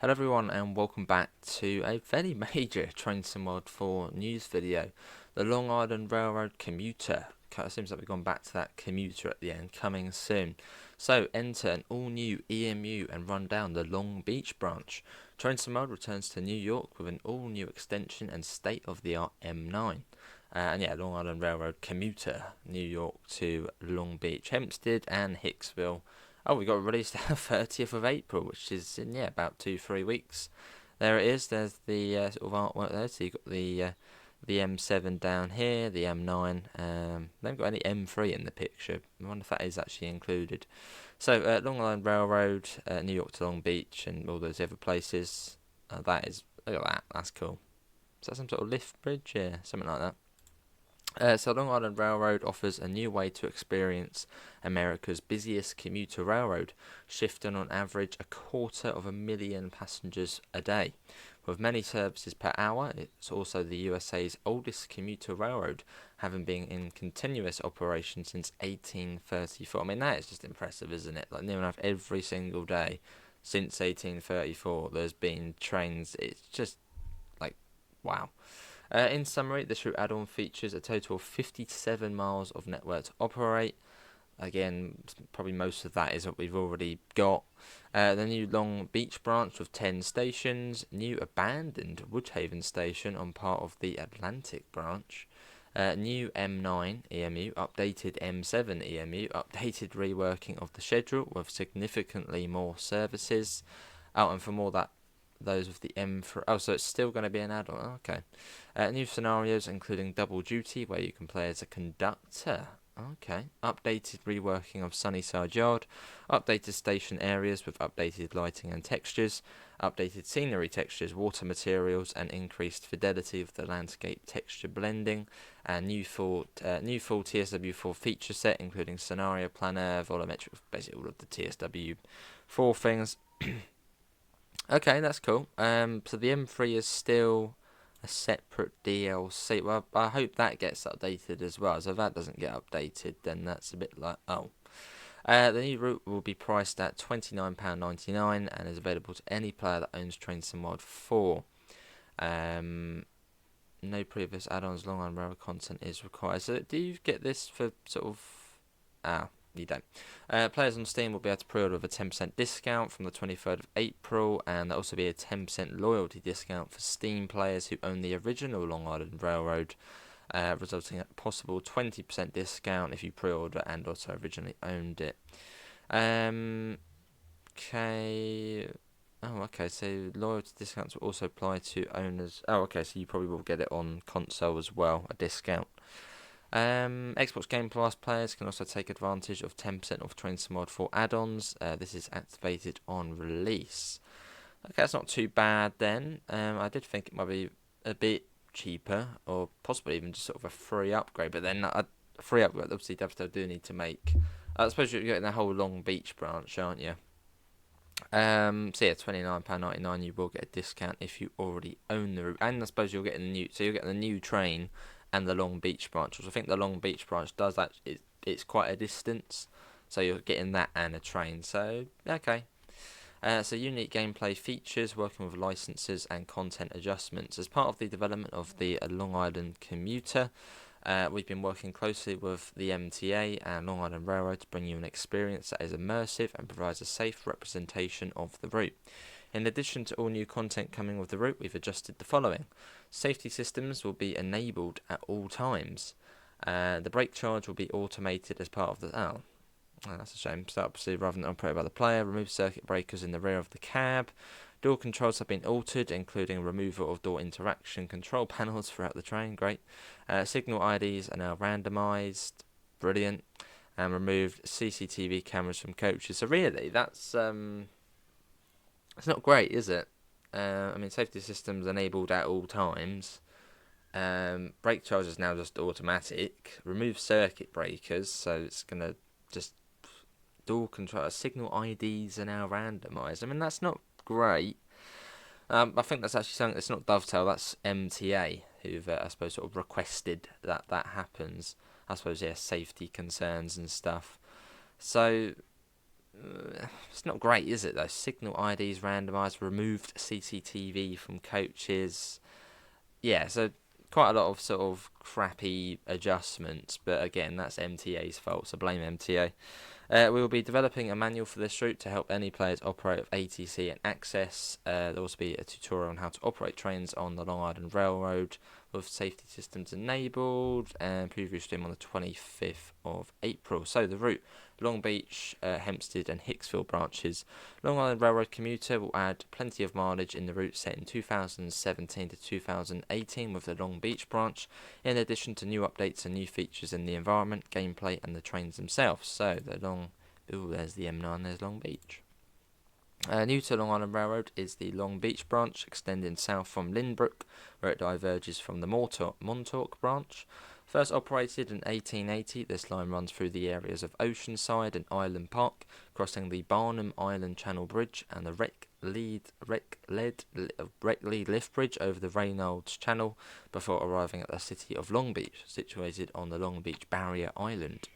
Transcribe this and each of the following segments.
Hello everyone and welcome back to a fairly major Train Sim World 4 news video. The Long Island Railroad commuter. It seems like we've gone back to that commuter at the end, coming soon. So enter an all new EMU and run down the Long Beach branch. Train Sim World returns to New York with an all new extension and state of the art M9. And yeah, Long Island Railroad commuter, New York to Long Beach, Hempstead and Hicksville. Oh, we got released on 30th of April, which is in, about 2-3 weeks. There it is. There's the sort of artwork there. So you've got the M7 down here, the M9. They haven't got any M3 in the picture. I wonder if that is actually included. So, Long Island Railroad, New York to Long Beach, and all those other places. That is, look at that. That's cool. Is that some sort of lift bridge? Yeah, something like that. So Long Island Railroad offers a new way to experience America's busiest commuter railroad, shifting on average 250,000 passengers a day. With many services per hour, it's also the USA's oldest commuter railroad, having been in continuous operation since 1834. I mean, that is just impressive, isn't it? Like, near enough every single day since 1834, there's been trains. It's just like, wow. In summary, this route add-on features a total of 57 miles of network to operate. Again, probably most of that is what we've already got. The new Long Beach branch with 10 stations, new abandoned Woodhaven station on part of the Atlantic branch, new M9 EMU, updated M7 EMU, updated reworking of the schedule with significantly more services. Oh, and for more that those with the M3. Oh, so it's still going to be an add-on. Okay. New scenarios including double duty where you can play as a conductor. Okay. Updated reworking of Sunnyside Yard. Updated station areas with updated lighting and textures. Updated scenery textures, water materials, and increased fidelity of the landscape texture blending. And new full TSW4 feature set including scenario planner, volumetric, basically all of the TSW4 things. Okay, that's cool. So the M3 is still a separate DLC. Well, I hope that gets updated as well. So if that doesn't get updated, then that's a bit like, oh. The new route will be priced at £29.99 and is available to any player that owns Train Sim World 4. No previous add-ons, Long Island Railroad content is required. So do you get this for sort of... Ah, you don't. Players on Steam will be able to pre-order with a 10% discount from the 23rd of April, and there'll also be a 10% loyalty discount for Steam players who own the original Long Island Railroad, resulting in a possible 20% discount if you pre-order and also originally owned it. Okay. Oh, okay. So loyalty discounts will also apply to owners. Oh, okay. So you probably will get it on console as well, a discount. Xbox Game Pass players can also take advantage of 10% off Train Sim World 4 add-ons. This is activated on release. Okay, that's not too bad then. I did think it might be a bit cheaper, or possibly even just sort of a free upgrade. But then a free upgrade, obviously, Devstar do need to make. I suppose you're getting the whole Long Beach branch, aren't you? So yeah, £29.99. You will get a discount if you already own the route, and I suppose you'll get a new. So you'll get the new train and the Long Beach branch. Which I think the Long Beach branch does that. It's quite a distance, so you're getting that and a train. So okay. So unique gameplay features, working with licenses and content adjustments. As part of the development of the Long Island commuter, we've been working closely with the MTA and Long Island Railroad to bring you an experience that is immersive and provides a safe representation of the route. In addition to all new content coming with the route, we've adjusted the following. Safety systems will be enabled at all times. The brake charge will be automated as part of the... Oh, that's a shame. So obviously, rather than operated by the player, remove circuit breakers in the rear of the cab. Door controls have been altered, including removal of door interaction control panels throughout the train. Great. Signal IDs are now randomised. Brilliant. And removed CCTV cameras from coaches. So really, that's it's not great, is it? I mean, safety systems enabled at all times. Brake charge is now just automatic. Remove circuit breakers, so it's gonna just door control. Signal IDs are now randomised. I mean, that's not great. I think that's actually something that's not Dovetail, that's MTA, who've, I suppose, sort of requested that happens. I suppose, yeah, safety concerns and stuff. So, It's not great, is it, though? Signal IDs randomised, removed CCTV from coaches. Yeah, so quite a lot of sort of crappy adjustments, but again, that's MTA's fault, so blame MTA. We will be developing a manual for this route to help any players operate with ATC and access. There will also be a tutorial on how to operate trains on the Long Island Railroad with safety systems enabled, and preview stream on the 25th of April. So the route: Long Beach, Hempstead and Hicksville branches. Long Island Railroad commuter will add plenty of mileage in the route set in 2017 to 2018 with the Long Beach branch, in addition to new updates and new features in the environment, gameplay and the trains themselves. So there's the M9, there's Long Beach. New to Long Island Railroad is the Long Beach branch, extending south from Lynbrook, where it diverges from the Montauk branch. First operated in 1880, this line runs through the areas of Oceanside and Island Park, crossing the Barnum Island Channel Bridge and the Wreckley Lift Bridge over the Reynolds Channel before arriving at the city of Long Beach, situated on the Long Beach Barrier Island.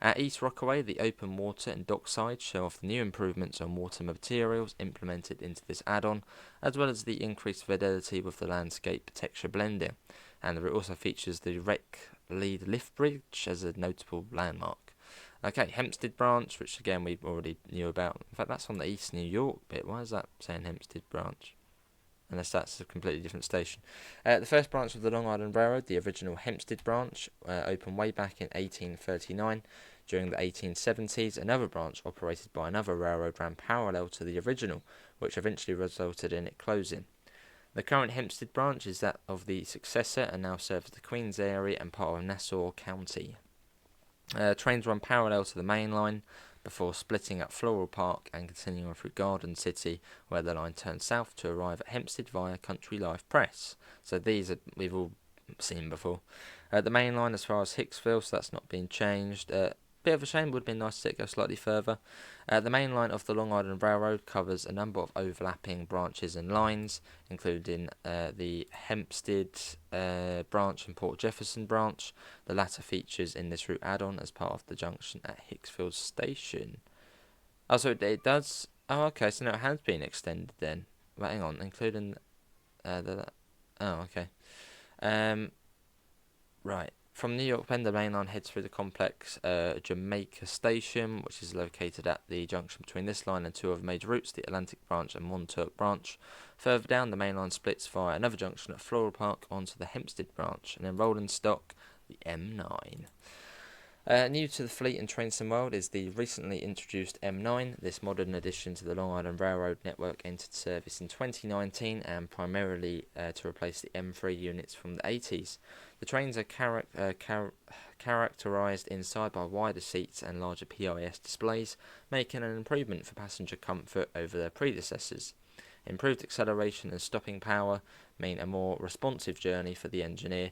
At East Rockaway, the open water and dockside show off the new improvements on water materials implemented into this add-on, as well as the increased fidelity with the landscape texture blending. And it also features the Wreckley Lift Bridge as a notable landmark. Okay, Hempstead branch, which again we already knew about. In fact, that's on the East New York bit. Why is that saying Hempstead branch? Unless that's a completely different station. The first branch of the Long Island Railroad, the original Hempstead branch, opened way back in 1839. During the 1870s, another branch operated by another railroad ran parallel to the original, which eventually resulted in it closing. The current Hempstead branch is that of the successor and now serves the Queens area and part of Nassau County. Trains run parallel to the main line before splitting at Floral Park and continuing through Garden City, where the line turns south to arrive at Hempstead via Country Life Press. So we've all seen before. The main line as far as Hicksville, so that's not been changed. Bit of a shame, would have been nice to see it go slightly further. The main line of the Long Island Railroad covers a number of overlapping branches and lines, including the Hempstead branch and Port Jefferson branch. The latter features in this route add-on as part of the junction at Hicksville Station. Oh, so it does... Oh, okay, so no, it has been extended then. But hang on, including the... Oh, okay. Right. From New York Penn, the main line heads through the complex Jamaica Station, which is located at the junction between this line and two other major routes, the Atlantic Branch and Montauk Branch. Further down, the main line splits via another junction at Floral Park onto the Hempstead Branch, and then rolling stock, the M9. New to the fleet and train sim world is the recently introduced M9. This modern addition to the Long Island Railroad network entered service in 2019 and primarily to replace the M3 units from the 80s. The trains are characterised inside by wider seats and larger PIS displays, making an improvement for passenger comfort over their predecessors. Improved acceleration and stopping power mean a more responsive journey for the engineer,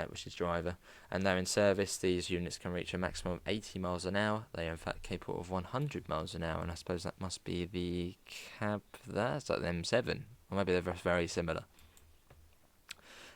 which is driver, and though in service these units can reach a maximum of 80 miles an hour, they are in fact capable of 100 miles an hour, and I suppose that must be the cab there, it's like the M7, or maybe they're very similar.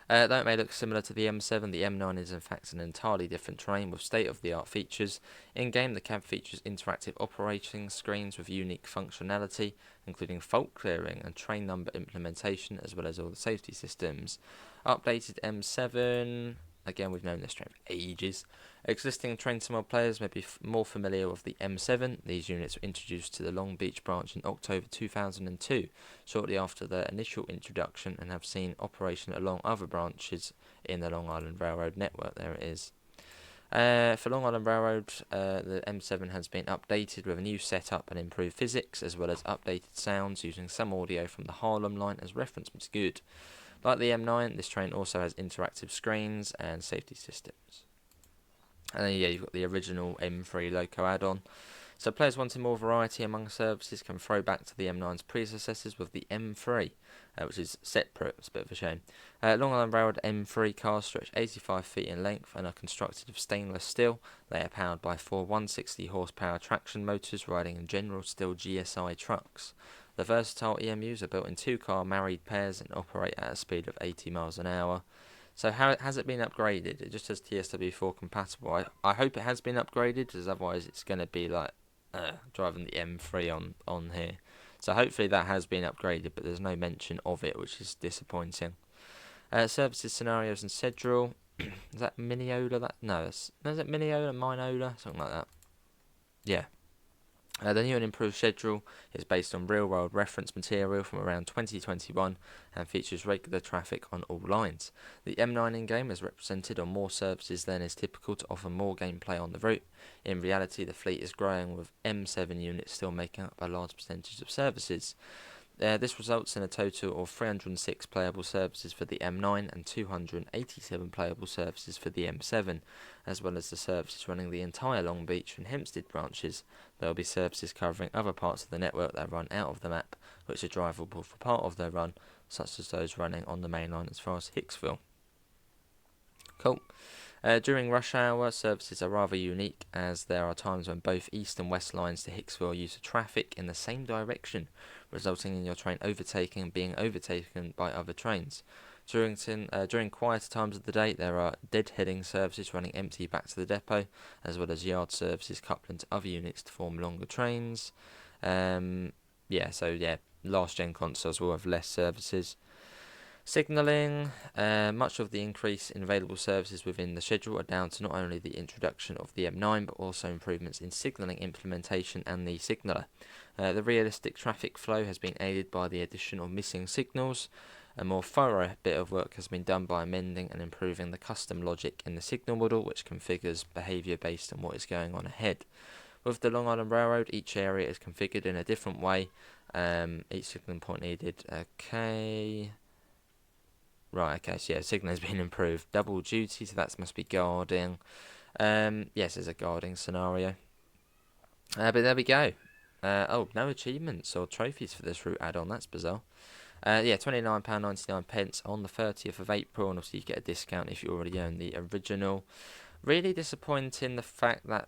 Though it may look similar to the M7, the M9 is in fact an entirely different train with state-of-the-art features. In-game, the cab features interactive operating screens with unique functionality, including fault clearing and train number implementation, as well as all the safety systems. Updated M7... Again, we've known this train for ages. Existing train sim players may be more familiar with the M7. These units were introduced to the Long Beach branch in October 2002, shortly after their initial introduction, and have seen operation along other branches in the Long Island Railroad network. There it is. For Long Island Railroad, the M7 has been updated with a new setup and improved physics, as well as updated sounds using some audio from the Harlem line as reference material. Like the M9, this train also has interactive screens and safety systems. And then, you've got the original M3 loco add-on. So players wanting more variety among services can throw back to the M9's predecessors with the M3, which is separate. It's a bit of a shame. Long Island Railroad M3 cars stretch 85 feet in length and are constructed of stainless steel. They are powered by four 160 horsepower traction motors riding in General Steel GSI trucks. The versatile EMUs are built in two-car married pairs and operate at a speed of 80 miles an hour. So how has it been upgraded? It just says TSW4 compatible. I hope it has been upgraded, because otherwise it's going to be like driving the M3 on here. So hopefully that has been upgraded, but there's no mention of it, which is disappointing. Services, scenarios, and schedule. Is that Miniola? Is it Miniola, Minola, something like that? Yeah. The new and improved schedule is based on real-world reference material from around 2021 and features regular traffic on all lines. The M9 in-game is represented on more services than is typical to offer more gameplay on the route. In reality, the fleet is growing, with M7 units still making up a large percentage of services. This results in a total of 306 playable services for the M9 and 287 playable services for the M7, as well as the services running the entire Long Beach and Hempstead branches. There will be services covering other parts of the network that run out of the map, which are drivable for part of their run, such as those running on the main line as far as Hicksville. Cool. During rush hour, services are rather unique, as there are times when both east and west lines to Hicksville use traffic in the same direction, resulting in your train overtaking and being overtaken by other trains. During quieter times of the day, there are dead-heading services running empty back to the depot, as well as yard services coupling to other units to form longer trains. Last gen consoles will have less services. Signalling. Much of the increase in available services within the schedule are down to not only the introduction of the M9, but also improvements in signalling implementation and the signaller. The realistic traffic flow has been aided by the addition of missing signals. A more thorough bit of work has been done by amending and improving the custom logic in the signal model, which configures behaviour based on what is going on ahead. With the Long Island Railroad, each area is configured in a different way. Each signalling point needed. Okay. Right, okay, so yeah, signal has been improved. Double duty, so that must be guarding. Yes, there's a guarding scenario. But there we go. No achievements or trophies for this route add-on, that's bizarre. £29.99 on the 30th of April, and obviously you get a discount if you already own the original. Really disappointing the fact that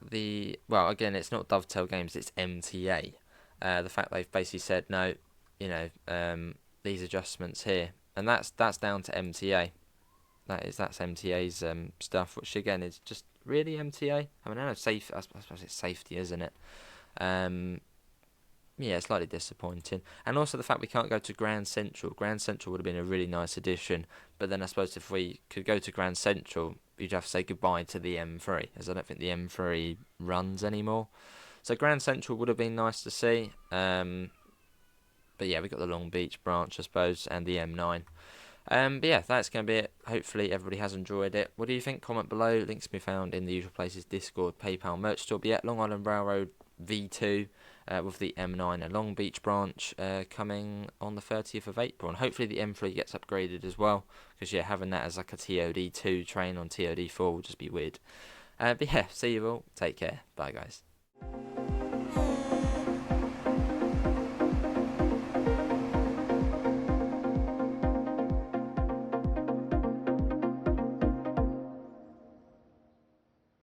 again, it's not Dovetail Games, it's MTA. The fact they've basically said, no, these adjustments here. And that's down to MTA. That's MTA's stuff, which again is just really MTA. I mean, I know I suppose it's safety, isn't it? Slightly disappointing. And also the fact we can't go to Grand Central. Grand Central would have been a really nice addition, but then I suppose if we could go to Grand Central, you'd have to say goodbye to the M3, as I don't think the M3 runs anymore. So Grand Central would have been nice to see. But yeah, we got the Long Beach branch, I suppose, and the M9. That's going to be it. Hopefully everybody has enjoyed it. What do you think? Comment below. Links can be found in the usual places: Discord, PayPal, merch store. But yeah, Long Island Railroad V2 with the M9 and Long Beach branch coming on the 30th of April. And hopefully the M3 gets upgraded as well, because having that as like a TOD2 train on TOD4 will just be weird. See you all. Take care. Bye, guys.